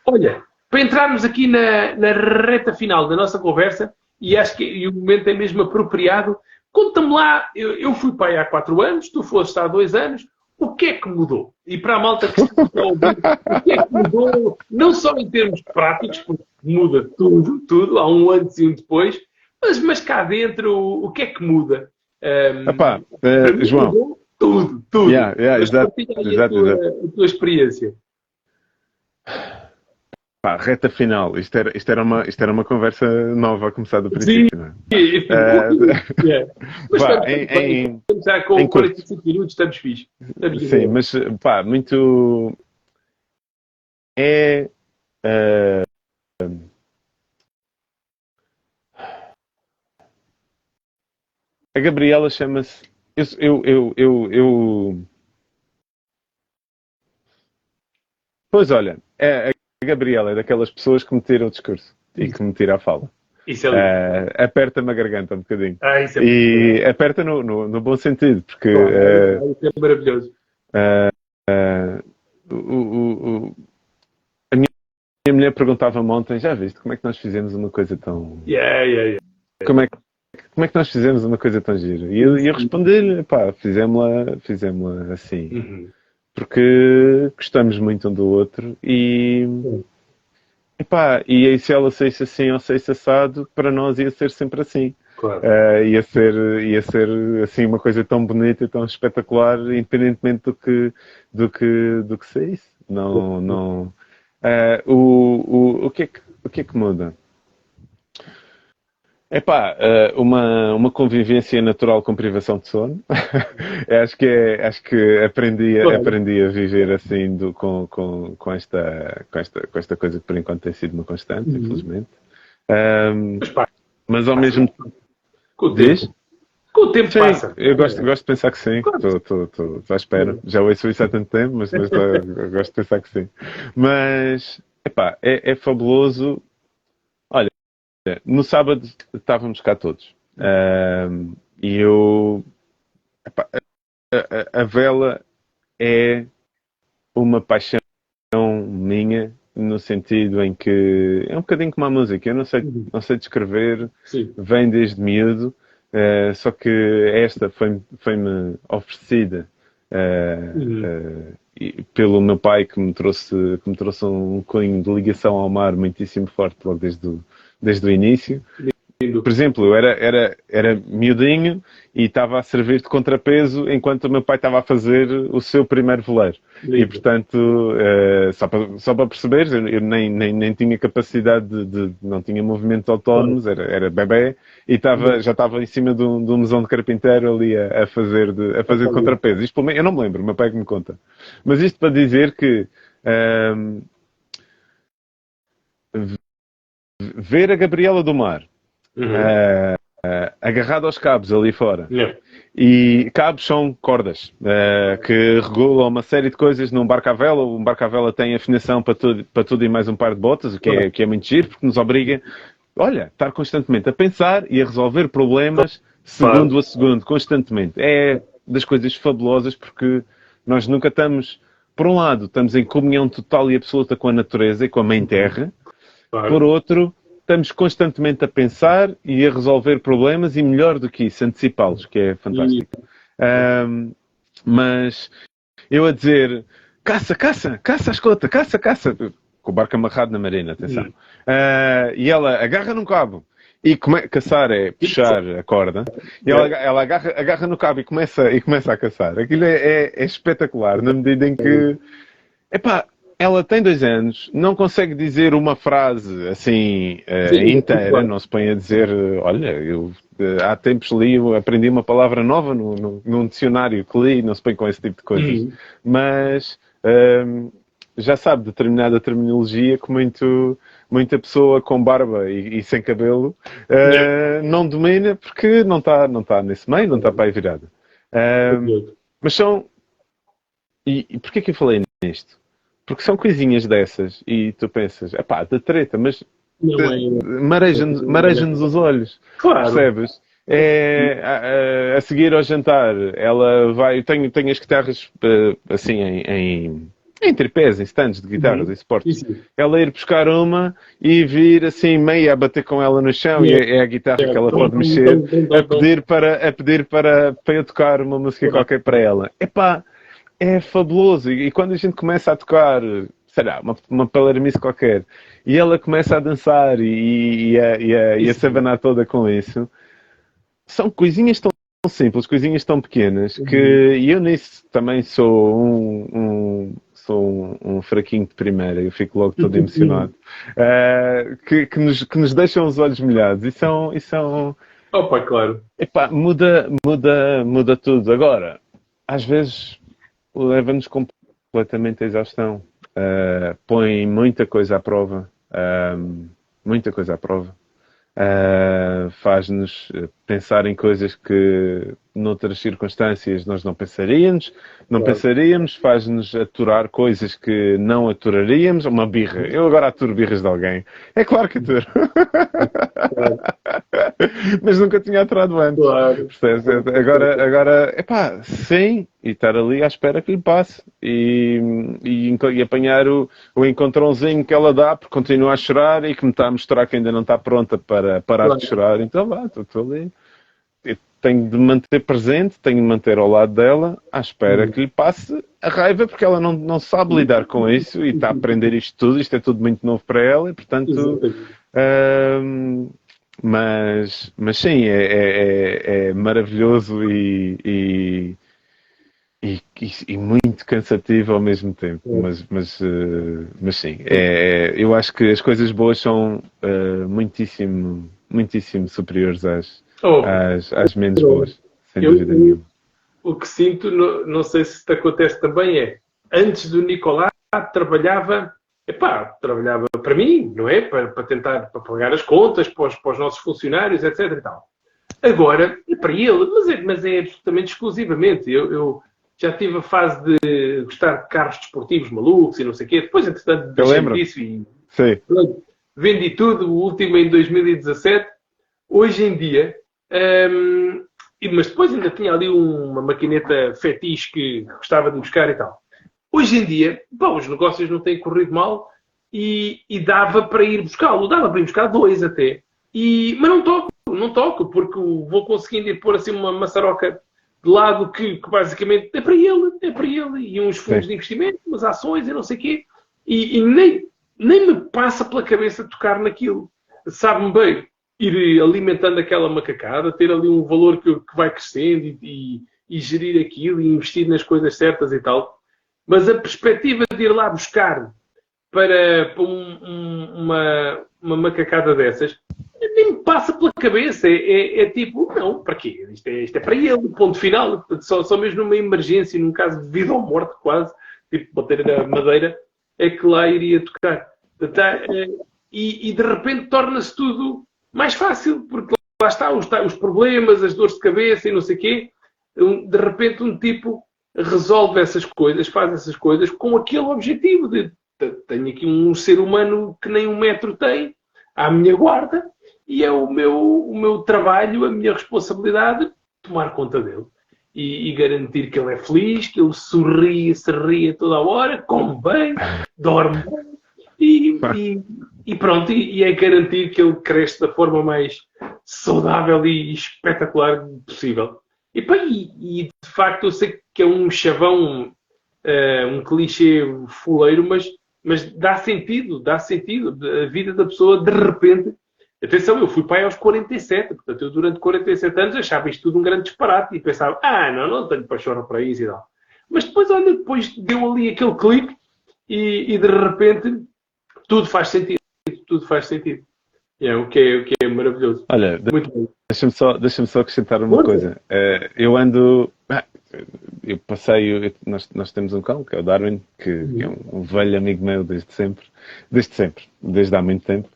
Olha, para entrarmos aqui na reta final da nossa conversa, e acho que o momento é mesmo apropriado, conta-me lá, eu fui para aí há 4 anos, tu foste há 2 anos, o que é que mudou? E para a malta que está a ouvir, o que é que mudou, não só em termos práticos, porque muda tudo, há um antes e um depois, mas cá dentro, o que é que muda? João. Mudou tudo. Exato. A tua experiência. Reta final. Isto era uma conversa nova a começar do princípio, não é? Mas estamos já com 45 minutos, estamos fixe. Sim, mas muito... A Gabriela chama-se... Pois olha, a Gabriela é daquelas pessoas que me tira o discurso e que me tira a fala. Isso é aperta-me a garganta um bocadinho. Isso é e aperta no bom sentido, porque... isso é maravilhoso. A minha mulher perguntava-me ontem, já viste, como é que nós fizemos uma coisa tão... Como é que nós fizemos uma coisa tão gira? E eu respondi-lhe, fizemos-la assim. Porque gostamos muito um do outro e se ela saísse assim ou saísse assado, para nós ia ser sempre assim. Claro. Ia ser assim uma coisa tão bonita e tão espetacular, independentemente do que saísse. Não. O que é que muda? Uma convivência natural com privação de sono. acho que aprendi a viver assim com esta coisa que por enquanto tem sido uma constante, infelizmente. Mas ao mesmo tempo... Com o Diz? tempo. Com o tempo Sim, passa. eu gosto de pensar que sim. Claro. Estou à espera. Já ouço isso há tanto tempo, mas eu gosto de pensar que sim. Mas, epá, é fabuloso. Olha, no sábado estávamos cá todos. E eu. Epá, a vela é uma paixão minha, no sentido em que é um bocadinho como a música. Eu não sei descrever, Sim. vem desde miúdo, só que esta foi-me oferecida pelo meu pai que me trouxe um cunho de ligação ao mar muitíssimo forte logo desde o início. Por exemplo, eu era miudinho e estava a servir de contrapeso enquanto o meu pai estava a fazer o seu primeiro veleiro. E, portanto, só para perceberes, eu nem tinha capacidade não tinha movimentos autónomos, era bebê, e já estava em cima de um mesão de carpinteiro ali a fazer de contrapeso. Isto, eu não me lembro, o meu pai que me conta. Mas isto para dizer que ver a Gabriela do Mar agarrado aos cabos ali fora. E cabos são cordas que regulam uma série de coisas num barco à vela. Um barco à vela tem afinação para tudo e mais um par de botas, o que é muito giro, porque nos obriga, olha, estar constantemente a pensar e a resolver problemas segundo a segundo, constantemente. É das coisas fabulosas porque nós nunca estamos, por um lado, estamos em comunhão total e absoluta com a natureza e com a Mãe Terra. Por outro, estamos constantemente a pensar e a resolver problemas e, melhor do que isso, antecipá-los, que é fantástico. Mas eu a dizer, caça a escota, caça, com o barco amarrado na marina, atenção. E ela agarra num cabo e caçar é puxar a corda, e ela agarra no cabo e começa a caçar. Aquilo é espetacular, na medida em que, epá, ela tem 2 anos, não consegue dizer uma frase assim inteira, não se põe a dizer, olha, eu há tempos aprendi uma palavra nova num dicionário que li, não se põe com esse tipo de coisas. Mas já sabe determinada terminologia que muita pessoa com barba e sem cabelo não domina porque não está nesse meio, não está para aí virada. Mas são... E porquê que eu falei nisto? Porque são coisinhas dessas e tu pensas, epá, da treta, mas mareja-nos os olhos. Claro. Percebes? A seguir ao jantar, ela vai. Eu tenho as guitarras assim em tripés, em stands de guitarras e suportes. Ela ir buscar uma e vir assim meia a bater com ela no chão e é a guitarra que ela pode mexer a pedir para eu tocar uma música qualquer para ela. Epá, é fabuloso. E quando a gente começa a tocar, sei lá, uma palermice qualquer, e ela começa a dançar e a sabanar toda com isso, são coisinhas tão simples, coisinhas tão pequenas, que eu nisso também sou um fraquinho de primeira, eu fico logo todo emocionado, que nos deixam os olhos molhados. E são... Opa, claro. Epá, muda tudo. Agora, às vezes... leva-nos completamente à exaustão. Põe muita coisa à prova. Faz-nos pensar em coisas que noutras circunstâncias nós não pensaríamos, faz-nos aturar coisas que não aturaríamos. Uma birra. Eu agora aturo birras de alguém. É claro que aturo. Claro. Mas nunca tinha aturado antes. Claro. Agora, epá, sim, e estar ali à espera que lhe passe e apanhar o encontrãozinho que ela dá porque continua a chorar e que me está a mostrar que ainda não está pronta para parar de chorar. Então vá, estou ali. Eu tenho de manter presente, tenho de manter ao lado dela à espera que lhe passe a raiva porque ela não sabe lidar com isso e está a aprender isto é tudo muito novo para ela e portanto... Mas sim, é maravilhoso e muito cansativo ao mesmo tempo. Mas sim, eu acho que as coisas boas são muitíssimo superiores às menos boas, sem dúvida nenhuma. O que sinto, não sei se te acontece também, antes do Nicolás trabalhava para mim, não é? Para tentar pagar as contas, para os nossos funcionários, etc. E tal. Agora, é para ele, mas é absolutamente exclusivamente. Eu já tive a fase de gostar de carros desportivos malucos e não sei o quê. Depois, entretanto, deixei disso e Sim. pronto, vendi tudo. O último em 2017. Hoje em dia... mas depois ainda tinha ali uma maquineta fetiche que gostava de buscar e tal. Hoje em dia, bom, os negócios não têm corrido mal e dava para ir buscá-lo. Dava para ir buscar 2 até. Mas não toco, porque vou conseguindo ir pôr assim uma maçaroca de lado que basicamente é para ele. E uns fundos de investimento, umas ações e não sei o quê. E nem me passa pela cabeça tocar naquilo. Sabe-me bem ir alimentando aquela macacada, ter ali um valor que vai crescendo e gerir aquilo e investir nas coisas certas e tal. Mas a perspectiva de ir lá buscar para uma macacada dessas nem me passa pela cabeça. É tipo, não, para quê? Isto é para ele, ponto final. Só mesmo numa emergência, num caso de vida ou morte quase, tipo bater na madeira, é que lá iria tocar. E de repente torna-se tudo mais fácil, porque lá está os problemas, as dores de cabeça e não sei o quê. De repente um tipo resolve essas coisas, faz essas coisas com aquele objetivo de tenho aqui um ser humano que nem 1 metro tem à minha guarda e é o meu trabalho, a minha responsabilidade tomar conta dele e garantir que ele é feliz, que ele se ria toda a hora, come bem, dorme bem e pronto, e é garantir que ele cresce da forma mais saudável e espetacular possível. E de facto eu sei que é um chavão, um clichê fuleiro, mas dá sentido. A vida da pessoa, de repente... Atenção, eu fui pai aos 47, portanto eu durante 47 anos achava isto tudo um grande disparate e pensava, não tenho paixão para isso e tal. Mas depois, olha, depois deu ali aquele clique e de repente tudo faz sentido. O que é maravilhoso. Olha, deixa-me só acrescentar uma coisa. Eu passei, nós temos um cão, que é o Darwin, que é um velho amigo meu desde há muito tempo.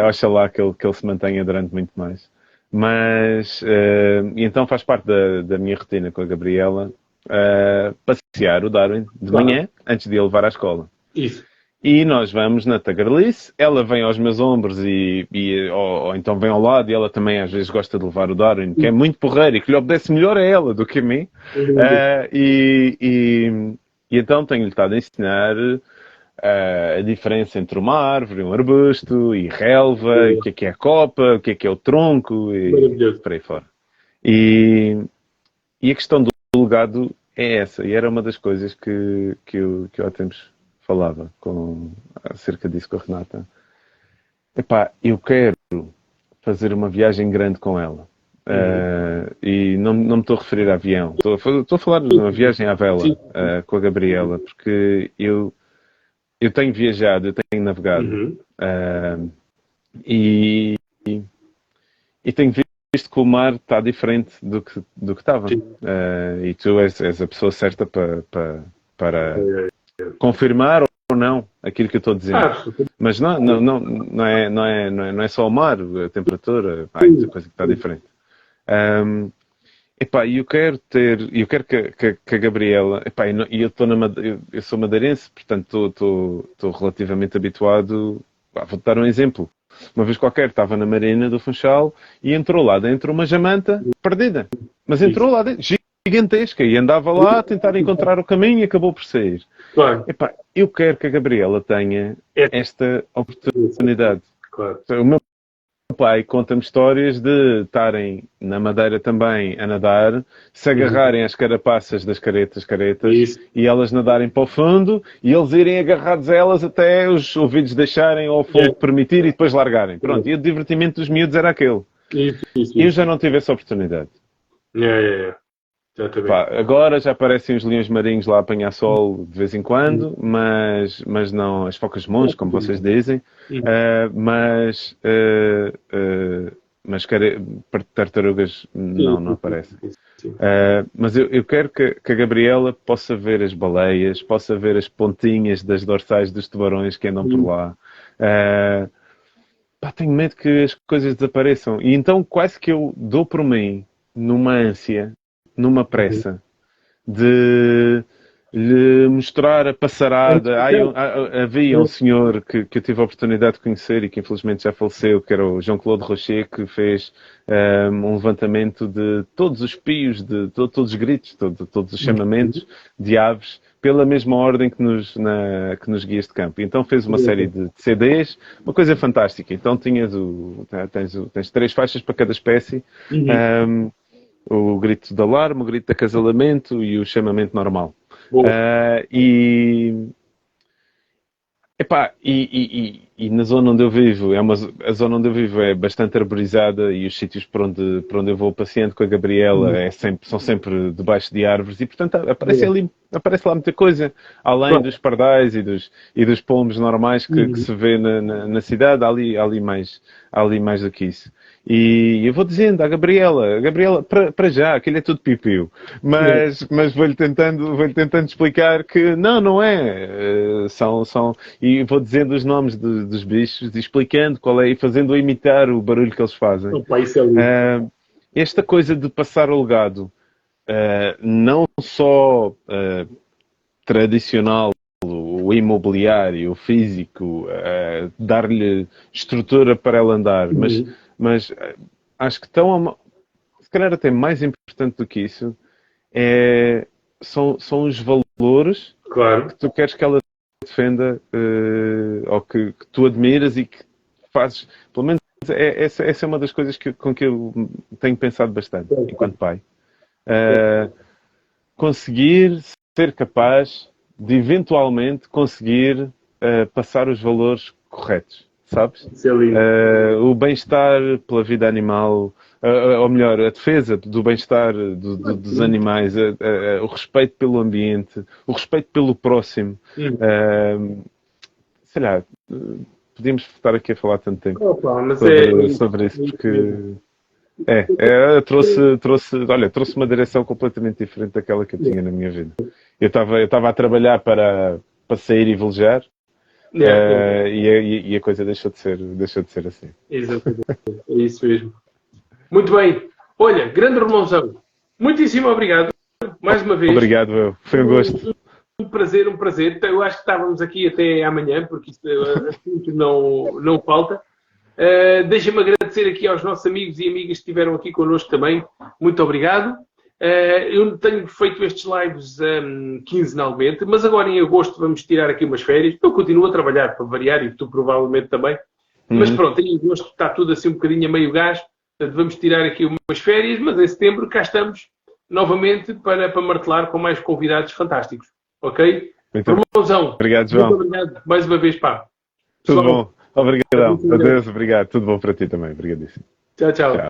Oxalá que ele se mantenha durante muito mais. Mas, e então faz parte da minha rotina com a Gabriela passear o Darwin de manhã, antes de ele levar à escola. Isso. E nós vamos na tagarelice, ela vem aos meus ombros ou então vem ao lado e ela também às vezes gosta de levar o Darwin, que é muito porreiro e que lhe obedece melhor a ela do que a mim. E então tenho-lhe estado a ensinar a diferença entre uma árvore, um arbusto e relva, o que é a copa, o que é o tronco e por aí fora. E a questão do legado é essa, e era uma das coisas que eu há tempos falava acerca disso com a Renata. Eu quero fazer uma viagem grande com ela. E não me estou a referir a avião. Estou a falar de uma viagem à vela com a Gabriela, porque eu tenho viajado, eu tenho navegado. E tenho visto que o mar está diferente do que estava. E tu és a pessoa certa para confirmar ou não aquilo que eu estou a dizer. Mas não é só o mar, a temperatura, há muita coisa que está diferente. Eu quero que a Gabriela, eu sou madeirense, portanto estou relativamente habituado. Vou-te dar um exemplo. Uma vez qualquer estava na Marina do Funchal e entrou lá dentro uma jamanta perdida. Mas entrou lá dentro, gigantesca, e andava lá a tentar encontrar o caminho e acabou por sair. Claro. Eu quero que a Gabriela tenha esta oportunidade. Claro. O meu pai conta-me histórias de estarem na Madeira também a nadar, se agarrarem às carapaças das caretas e elas nadarem para o fundo e eles irem agarrados a elas até os ouvidos deixarem ou o fogo permitir e depois largarem. Pronto, e o divertimento dos miúdos era aquele. Eu já não tive essa oportunidade. Agora já aparecem os leões marinhos lá a apanhar sol de vez em quando, mas não as focas monges, como vocês dizem, mas tartarugas não aparecem. Mas eu quero que a Gabriela possa ver as baleias, possa ver as pontinhas das dorsais dos tubarões que andam por lá. pá, tenho medo que as coisas desapareçam. E então quase que eu dou por mim, numa ânsia, numa pressa, de lhe mostrar a passarada. Havia um senhor que eu tive a oportunidade de conhecer e que infelizmente já faleceu, que era o Jean-Claude Rocher, que fez um levantamento de todos os pios, de todos os gritos, todos os chamamentos de aves, pela mesma ordem que que nos guias de campo. Então fez uma série de CDs, uma coisa fantástica. Então tens 3 faixas para cada espécie. O grito de alarme, o grito de acasalamento e o chamamento normal. Epá, e na zona onde eu vivo, a zona onde eu vivo é bastante arborizada e os sítios por onde eu vou passeando com a Gabriela são sempre debaixo de árvores e, portanto, aparece lá muita coisa. Além dos pardais e dos pombos normais que se vê na cidade, há ali mais do que isso. E eu vou dizendo à Gabriela, para já, aquilo é tudo pipiu. Mas vou-lhe tentando explicar que não é. E vou dizendo os nomes dos bichos, e explicando qual é, e fazendo-o imitar o barulho que eles fazem. Opa, isso é lindo. Esta coisa de passar o legado, não só tradicional, o imobiliário, o físico, dar-lhe estrutura para ela andar, mas acho que se calhar até mais importante do que isso, são os valores que tu queres que ela defenda, ou que tu admiras e que fazes, pelo menos essa é uma das coisas com que eu tenho pensado bastante enquanto pai. Conseguir ser capaz de eventualmente conseguir passar os valores corretos, sabes? O bem-estar pela vida animal, ou melhor, a defesa do bem-estar dos animais, o respeito pelo ambiente, o respeito pelo próximo. Sei lá, podíamos estar aqui a falar tanto tempo sobre isso, porque trouxe uma direção completamente diferente daquela que eu tinha na minha vida. Eu estava a trabalhar para sair e velejar, e a coisa deixou de ser assim. Exatamente, é isso mesmo. Muito bem. Olha, grande Romãozão, muitíssimo obrigado, mais uma vez. Obrigado, eu. Foi um gosto. Um prazer. Eu acho que estávamos aqui até amanhã, porque isto assunto não falta. Deixa-me agradecer aqui aos nossos amigos e amigas que estiveram aqui connosco também. Muito obrigado. Eu tenho feito estes lives quinzenalmente, mas agora em agosto vamos tirar aqui umas férias. Eu continuo a trabalhar para variar e tu provavelmente também. Mas pronto, em agosto está tudo assim um bocadinho a meio gás. Portanto, vamos tirar aqui umas férias, mas em setembro cá estamos novamente para martelar com mais convidados fantásticos. Ok? Romãozão, obrigado, João. Muito obrigado mais uma vez, pá. Tudo bom. Obrigadão. Adeus, obrigado. Tudo bom para ti também. Obrigadíssimo. Tchau.